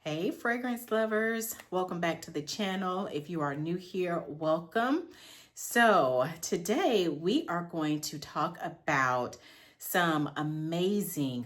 Hey, fragrance lovers, welcome back to the channel. If you are new here, welcome. So today we are going to talk about some amazing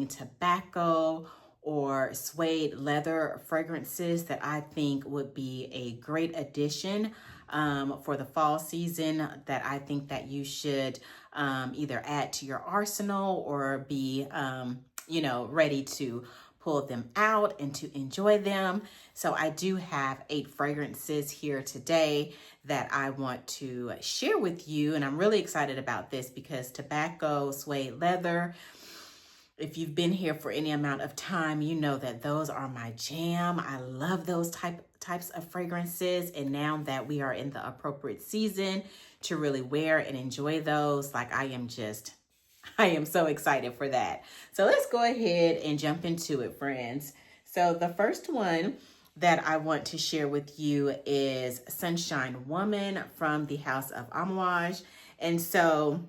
tobacco or suede leather fragrances that I think would be a great addition for the fall season, that I think that you should either add to your arsenal or be ready to pull them out and to enjoy them. So I do have 8 fragrances here today that I want to share with you. And I'm really excited about this because tobacco, suede leather, if you've been here for any amount of time, you know that those are my jam. I love those types of fragrances. And now that we are in the appropriate season to really wear and enjoy those, I am so excited for that. So let's go ahead and jump into it, friends. So the first one that I want to share with you is Sunshine Woman from the House of Amouage. And so,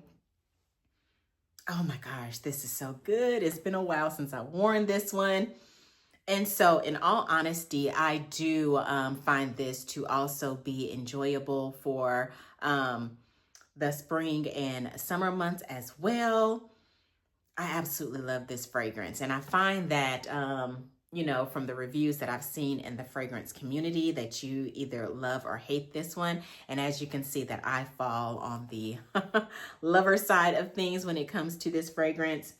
oh my gosh, this is so good. It's been a while since I've worn this one. And so in all honesty, I do find this to also be enjoyable for the spring and summer months as well. I absolutely love this fragrance. And I find that, from the reviews that I've seen in the fragrance community, that you either love or hate this one. And as you can see, that I fall on the lover side of things when it comes to this fragrance.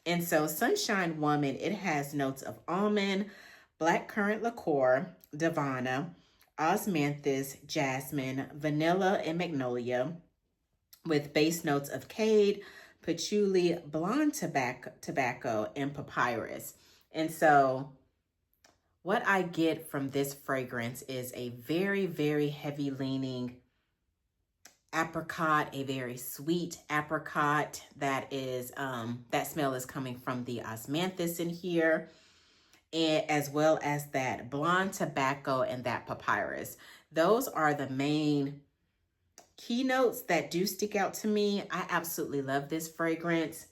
And so Sunshine Woman, it has notes of almond, blackcurrant liqueur, Divana, osmanthus, jasmine, vanilla, and magnolia, with base notes of cade, patchouli, blonde tobacco, and papyrus. And so what I get from this fragrance is a very heavy leaning apricot, a very sweet apricot that is, that smell is coming from the osmanthus in here, and as well as that blonde tobacco and that papyrus. Those are the main keynotes that do stick out to me. I absolutely love this fragrance.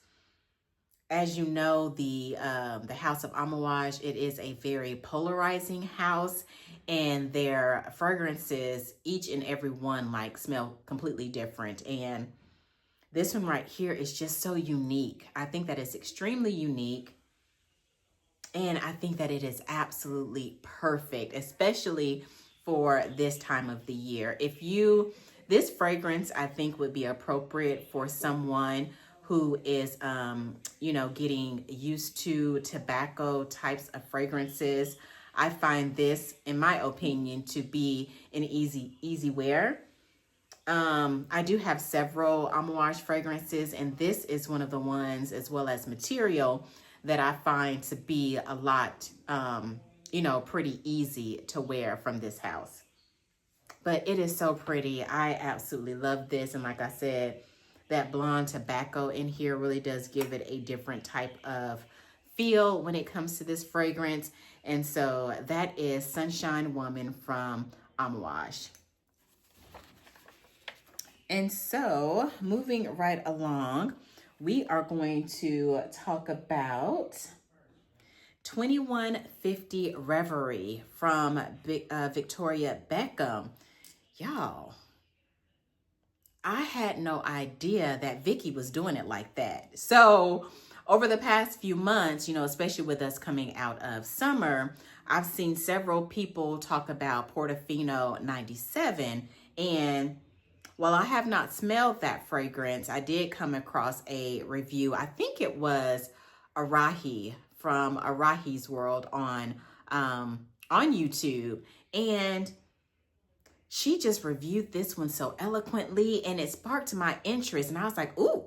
As you know, the House of Amouage, it is a very polarizing house, and their fragrances, each and every one, smell completely different. And this one right here is just so unique. I think that it's extremely unique. And I think that it is absolutely perfect, especially for this time of the year. This fragrance, I think, would be appropriate for someone who is, getting used to tobacco types of fragrances. I find this, in my opinion, to be an easy wear. I do have several Amouage fragrances, and this is one of the ones, as well as material, that I find to be a lot, pretty easy to wear from this house. But it is so pretty. I absolutely love this. And like I said, that blonde tobacco in here really does give it a different type of feel when it comes to this fragrance. And so that is Sunshine Woman from Amouage. And so moving right along, we are going to talk about 2150 Reverie from Victoria Beckham. Y'all, I had no idea that Vicky was doing it like that. So over the past few months, especially with us coming out of summer, I've seen several people talk about Portofino 97. And while I have not smelled that fragrance, I did come across a review. I think it was Arahi from Arahi's World on YouTube. And she just reviewed this one so eloquently, and it sparked my interest. And I was like, ooh,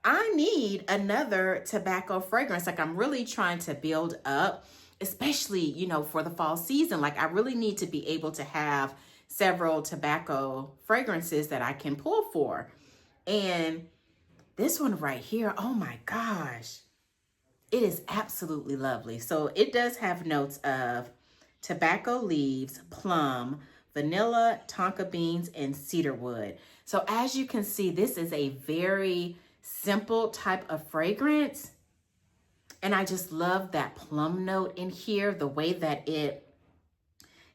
I need another tobacco fragrance. I'm really trying to build up, especially, for the fall season. I really need to be able to have several tobacco fragrances that I can pull for. And this one right here, oh my gosh, it is absolutely lovely. So it does have notes of tobacco leaves, plum, vanilla, tonka beans, and cedarwood. So as you can see, this is a very simple type of fragrance. And I just love that plum note in here, the way that it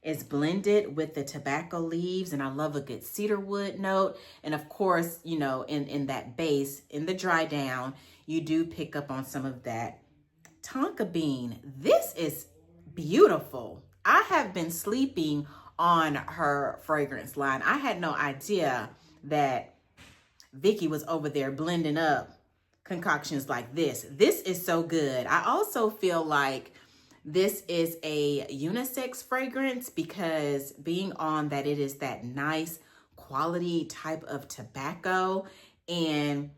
is blended with the tobacco leaves. And I love a good cedar wood note. And of course, you know, in that base, in the dry down, you do pick up on some of that tonka bean. This is beautiful. I have been sleeping on her fragrance line. I had no idea that Vicky was over there blending up concoctions like this. This is so good. I also feel like this is a unisex fragrance because being on that it is that nice quality type of tobacco, and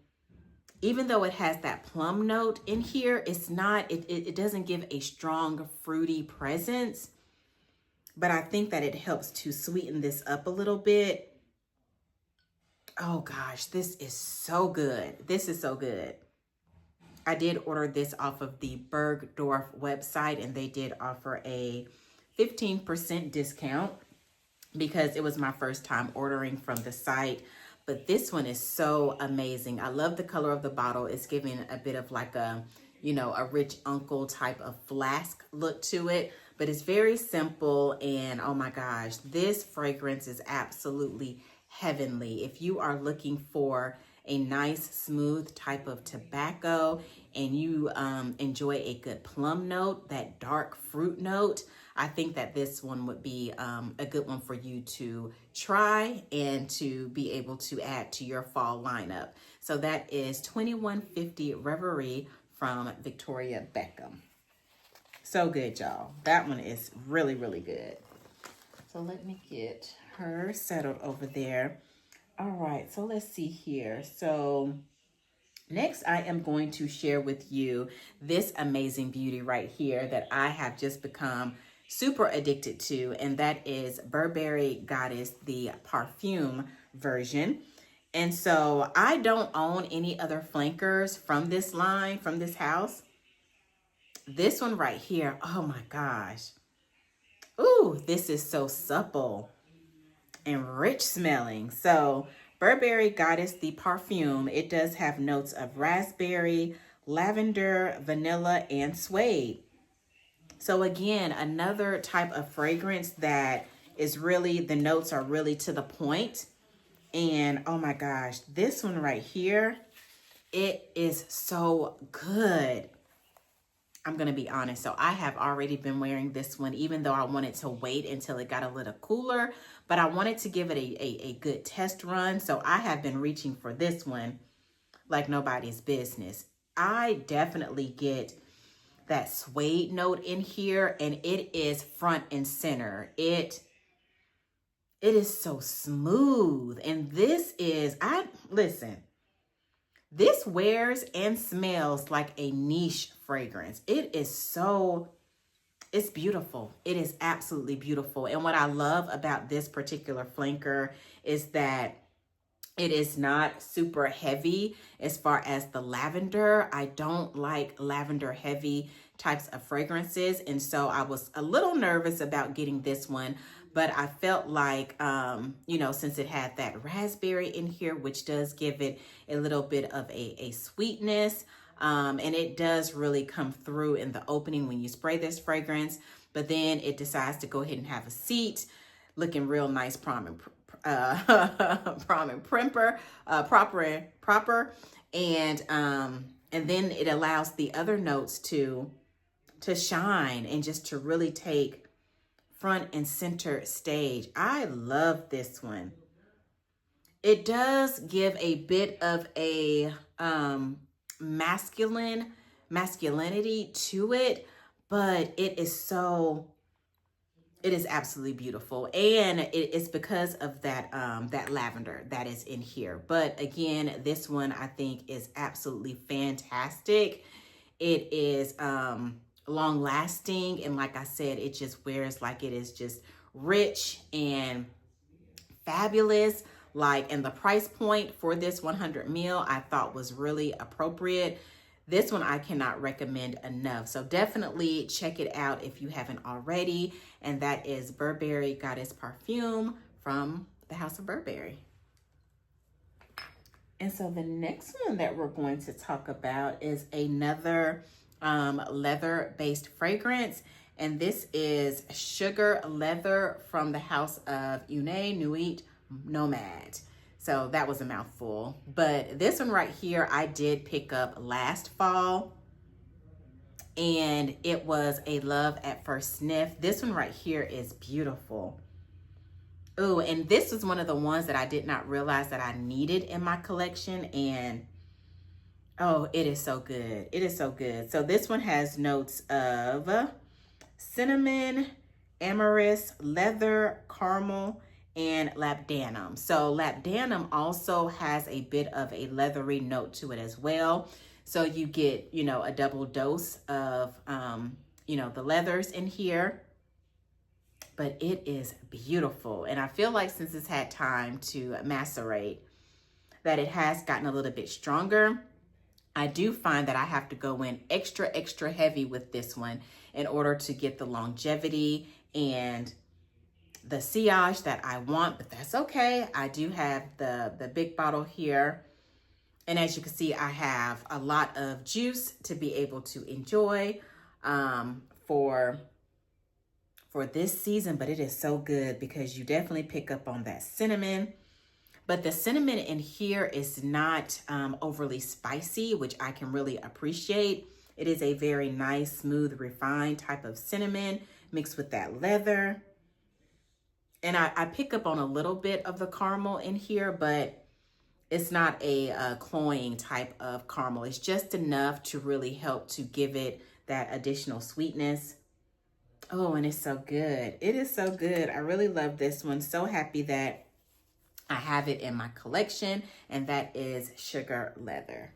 even though it has that plum note in here, it's not, it doesn't give a strong fruity presence, but I think that it helps to sweeten this up a little bit. Oh gosh, this is so good. This is so good. I did order this off of the Bergdorf website, and they did offer a 15% discount because it was my first time ordering from the site. But this one is so amazing. I love the color of the bottle. It's giving a bit of like a, you know, a rich uncle type of flask look to it, but it's very simple. And oh my gosh, this fragrance is absolutely heavenly. If you are looking for a nice, smooth type of tobacco and you enjoy a good plum note, that dark fruit note, I think that this one would be a good one for you to try and to be able to add to your fall lineup. So that is 2150 Reverie from Victoria Beckham. So good, y'all. That one is really, really good. So let me get her settled over there. All right, so let's see here. So next, I am going to share with you this amazing beauty right here that I have just become super addicted to, and that is Burberry Goddess, the perfume version. And so I don't own any other flankers from this line, from this house. This one right here, oh my gosh. Ooh, this is so supple and rich smelling. So Burberry Goddess, the perfume, it does have notes of raspberry, lavender, vanilla, and suede. So again, another type of fragrance that is really, the notes are really to the point. And oh my gosh, this one right here, it is so good. I'm going to be honest. So I have already been wearing this one, even though I wanted to wait until it got a little cooler, but I wanted to give it a good test run. So I have been reaching for this one like nobody's business. I definitely get that suede note in here, and it is front and center. It is so smooth. And this is, listen, this wears and smells like a niche fragrance. It is so, it's beautiful. It is absolutely beautiful. And what I love about this particular flanker is that it is not super heavy as far as the lavender. I don't like lavender heavy types of fragrances. And so I was a little nervous about getting this one, but I felt like, you know, since it had that raspberry in here, which does give it a little bit of a sweetness, and it does really come through in the opening when you spray this fragrance, but then it decides to go ahead and have a seat, looking real nice, prom and proper, and then it allows the other notes to shine and just to really take front and center stage. I love this one. It does give a bit of a masculinity to it, but it is absolutely beautiful. And it's because of that that lavender that is in here. But again, this one I think is absolutely fantastic. It is long lasting, and like I said, it just wears like it is just rich and fabulous. Like, and the price point for this 100 ml I thought was really appropriate. This one I cannot recommend enough. So definitely check it out if you haven't already. And that is Burberry Goddess Perfume from the House of Burberry. And so the next one that we're going to talk about is another leather-based fragrance. And this is Sugar Leather from the house of Une Nuit Nomad. So that was a mouthful. But this one right here, I did pick up last fall. And it was a love at first sniff. This one right here is beautiful. Oh, and this was one of the ones that I did not realize that I needed in my collection. And oh, it is so good. It is so good. So this one has notes of cinnamon, amyris, leather, caramel, and labdanum. So labdanum also has a bit of a leathery note to it as well. So you get, you know, a double dose of, you know, the leathers in here. But it is beautiful. And I feel like since it's had time to macerate, that it has gotten a little bit stronger. I do find that I have to go in extra, extra heavy with this one in order to get the longevity and the sillage that I want, but that's okay. I do have the big bottle here. And as you can see, I have a lot of juice to be able to enjoy for this season, but it is so good because you definitely pick up on that cinnamon. But the cinnamon in here is not overly spicy, which I can really appreciate. It is a very nice, smooth, refined type of cinnamon mixed with that leather. And I pick up on a little bit of the caramel in here, but it's not a cloying type of caramel. It's just enough to really help to give it that additional sweetness. Oh, and it's so good. It is so good. I really love this one. So happy that I have it in my collection, and that is Sugar Leather.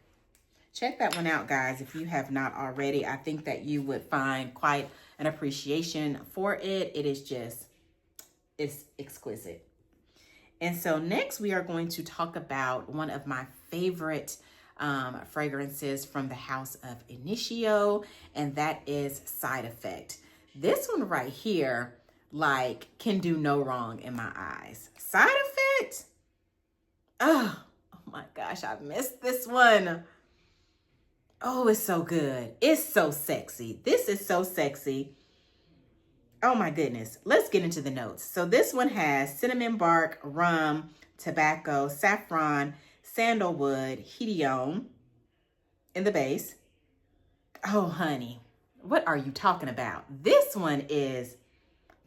Check that one out, guys, if you have not already. I think that you would find quite an appreciation for it. It is just, it's exquisite. And so next we are going to talk about one of my favorite fragrances from the house of Initio, and that is Side Effect. This one right here, like, can do no wrong in my eyes. Side Effect? Oh my gosh, I missed this one. Oh, it's so good. It's so sexy. This is so sexy. Oh my goodness. Let's get into the notes. So this one has cinnamon bark, rum, tobacco, saffron, sandalwood, hedione in the base. Oh, honey, what are you talking about? This one is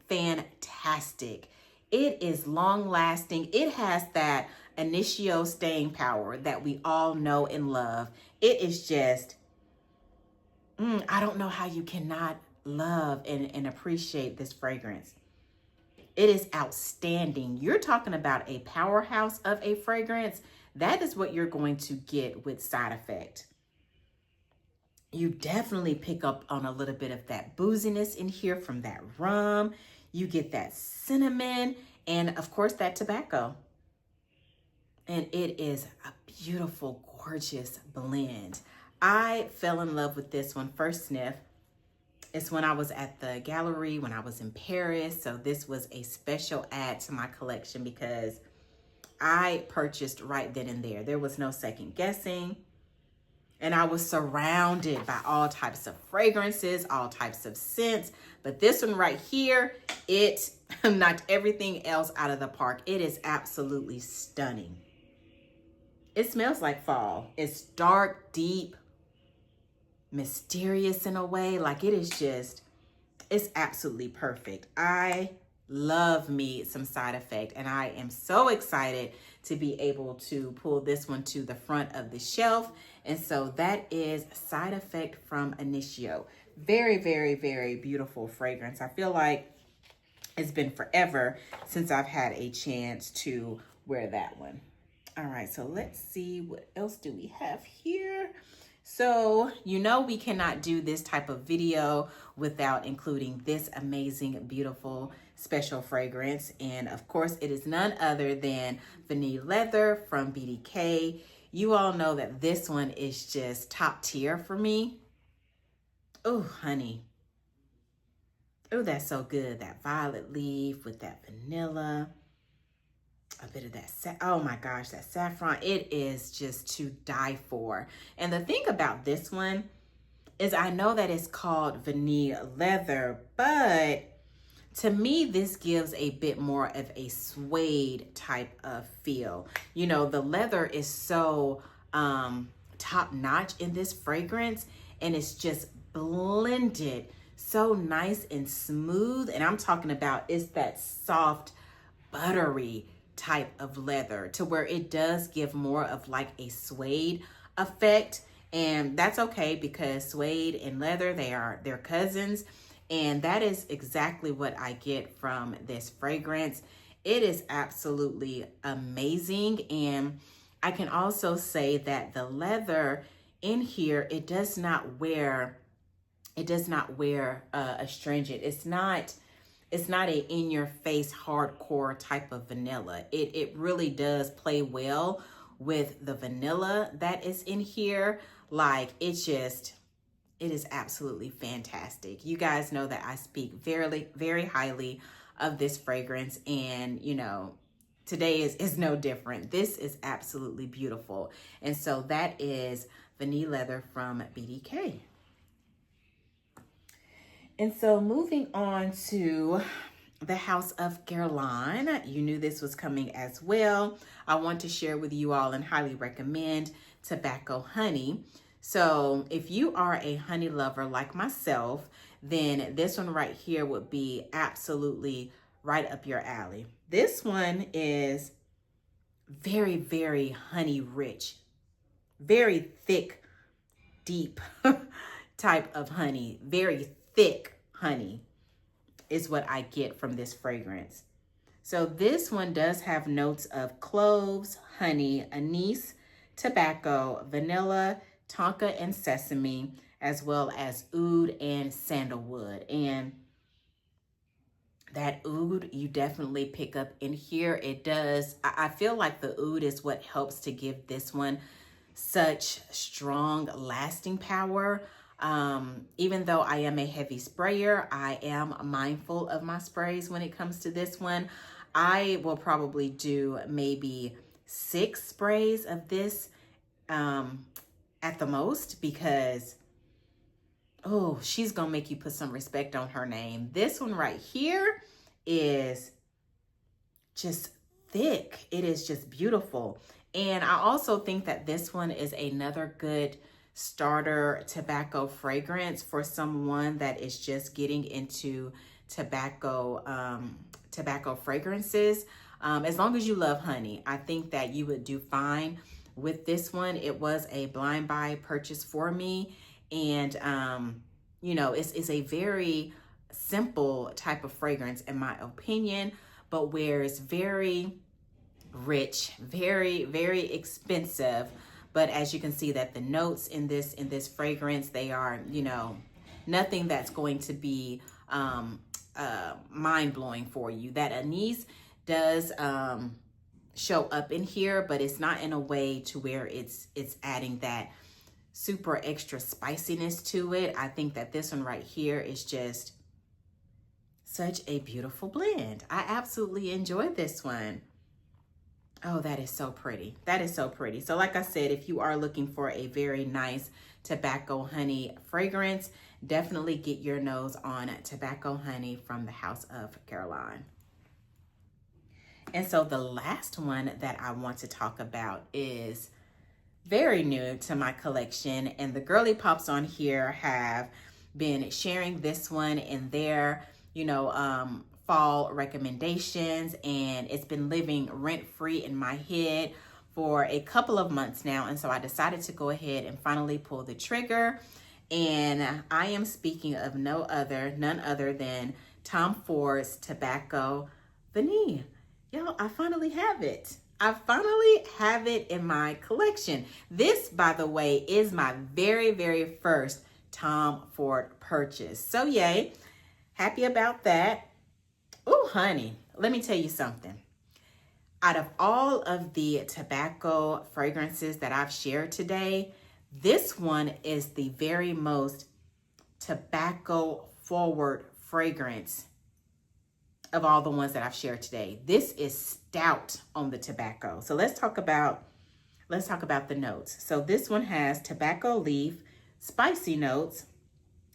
fantastic. It is long lasting. It has that Initio staying power that we all know and love. It is just, I don't know how you cannot love and appreciate this fragrance. It is outstanding. You're talking about a powerhouse of a fragrance. That is what you're going to get with Side Effect. You definitely pick up on a little bit of that booziness in here from that rum. You get that cinnamon and, of course, that tobacco. And it is a beautiful, gorgeous blend. I fell in love with this one first sniff. It's when I was at the gallery, when I was in Paris. So this was a special add to my collection because I purchased right then and there. There was no second guessing. And I was surrounded by all types of fragrances, all types of scents. But this one right here, it knocked everything else out of the park. It is absolutely stunning. It smells like fall. It's dark, deep, mysterious in a way. Like, it is just, it's absolutely perfect. I love me some Side Effect, and I am so excited to be able to pull this one to the front of the shelf. And so that is Side Effect from Initio. Very, very, very beautiful fragrance. I feel like it's been forever since I've had a chance to wear that one. All right, so let's see, what else do we have here? So, you know, we cannot do this type of video without including this amazing, beautiful, special fragrance. And of course, it is none other than Vanille Leather from BDK. You all know that this one is just top tier for me. Oh, honey. Oh, that's so good. That violet leaf with that vanilla. A bit of that, oh my gosh, that saffron. It is just to die for. And the thing about this one, is I know that it's called vanilla leather, but to me, this gives a bit more of a suede type of feel. You know, the leather is so top notch in this fragrance, and it's just blended so nice and smooth. And I'm talking about it's that soft, buttery type of leather to where it does give more of like a suede effect. And that's okay because suede and leather, they're cousins. And that is exactly what I get from this fragrance. It is absolutely amazing. And I can also say that the leather in here, it does not wear astringent. It's not a in your face hardcore type of vanilla. It really does play well with the vanilla that is in here. Like it is absolutely fantastic. You guys know that I speak very, very highly of this fragrance, and you know, today is no different. This is absolutely beautiful. And so that is Vanilla Leather from BDK. And so moving on to the House of Guerlain. You knew this was coming as well. I want to share with you all and highly recommend Tobacco Honey. So if you are a honey lover like myself, then this one right here would be absolutely right up your alley. This one is very, very honey rich, very thick, deep type of honey, very thick honey is what I get from this fragrance. So this one does have notes of cloves, honey, anise, tobacco, vanilla, tonka, and sesame, as well as oud and sandalwood. And that oud you definitely pick up in here. It does. I feel like the oud is what helps to give this one such strong lasting power. Even though I am a heavy sprayer, I am mindful of my sprays when it comes to this one. I will probably do maybe 6 sprays of this at the most, because oh, she's gonna make you put some respect on her name. This one right here is just thick. It is just beautiful. And I also think that this one is another good starter tobacco fragrance for someone that is just getting into tobacco fragrances. As long as you love honey, I think that you would do fine with this one. It was a blind buy purchase for me, and you know, it's a very simple type of fragrance in my opinion, but where it's very rich, very, very expensive. But as you can see that the notes in this fragrance, they are, you know, nothing that's going to be mind-blowing for you. That anise does show up in here, but it's not in a way to where it's adding that super extra spiciness to it. I think that this one right here is just such a beautiful blend. I absolutely enjoy this one. Oh, that is so pretty. That is so pretty. So like I said, if you are looking for a very nice tobacco honey fragrance, definitely get your nose on Tobacco Honey from the House of Guerlain. And so the last one that I want to talk about is very new to my collection, and the girly pops on here have been sharing this one in their, you know, fall recommendations, and it's been living rent-free in my head for a couple of months now. And so I decided to go ahead and finally pull the trigger, and I am speaking of none other than Tom Ford's Tobacco Vanille. Y'all, I finally have it. I finally have it in my collection. This, by the way, is my very, very first Tom Ford purchase. So yay, happy about that. Oh, honey, let me tell you something. Out of all of the tobacco fragrances that I've shared today, this one is the very most tobacco forward fragrance of all the ones that I've shared today. This is stout on the tobacco. So let's talk about the notes. So this one has tobacco leaf, spicy notes,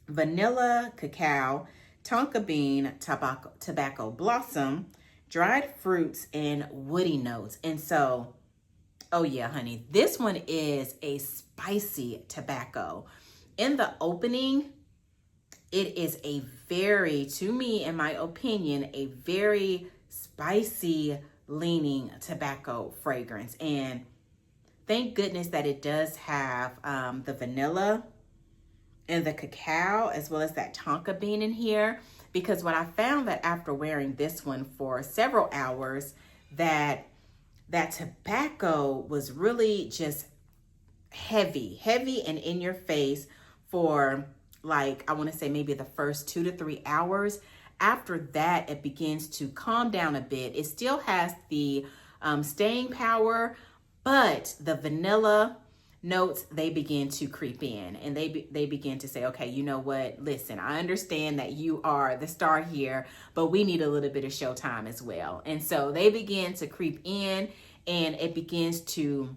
vanilla, cacao, tonka bean, tobacco blossom, dried fruits, and woody notes. And so, oh yeah, honey, this one is a spicy tobacco. In the opening, it is a very, to me, in my opinion, a very spicy leaning tobacco fragrance. And thank goodness that it does have the vanilla and the cacao, as well as that tonka bean in here, because what I found that after wearing this one for several hours, that tobacco was really just heavy and in your face for, like, I want to say maybe the first 2 to 3 hours. After that, it begins to calm down a bit. It still has the staying power, but the vanilla notes, they begin to creep in, and they begin to say, okay, you know what, listen, I understand that you are the star here, but we need a little bit of showtime as well. And so they begin to creep in, and it begins to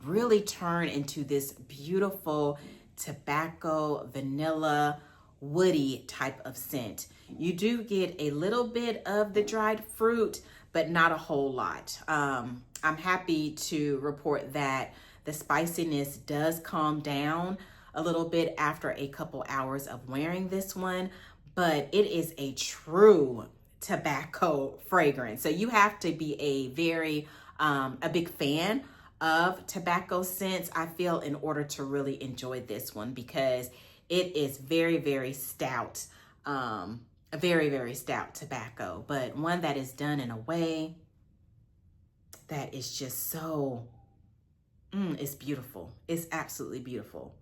really turn into this beautiful tobacco, vanilla, woody type of scent. You do get a little bit of the dried fruit, but not a whole lot. I'm happy to report that the spiciness does calm down a little bit after a couple hours of wearing this one, but it is a true tobacco fragrance. So you have to be a big fan of tobacco scents, I feel, in order to really enjoy this one, because it is very stout, a very stout tobacco, but one that is done in a way that is just so, it's beautiful. It's absolutely beautiful.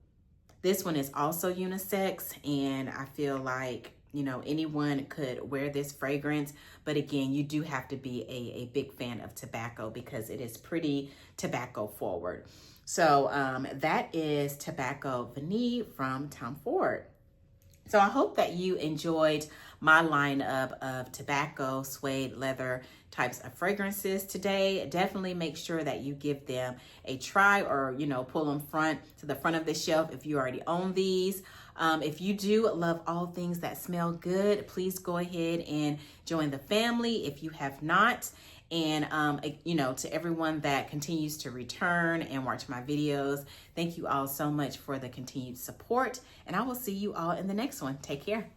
This one is also unisex, and I feel like, you know, anyone could wear this fragrance. But again, you do have to be a big fan of tobacco, because it is pretty tobacco forward. So that is Tobacco Vanille from Tom Ford. So I hope that you enjoyed my lineup of tobacco, suede, leather types of fragrances today. Definitely make sure that you give them a try, or, you know, pull them to the front of the shelf if you already own these. If you do love all things that smell good, please go ahead and join the family if you have not. And, you know, to everyone that continues to return and watch my videos, thank you all so much for the continued support. And I will see you all in the next one. Take care.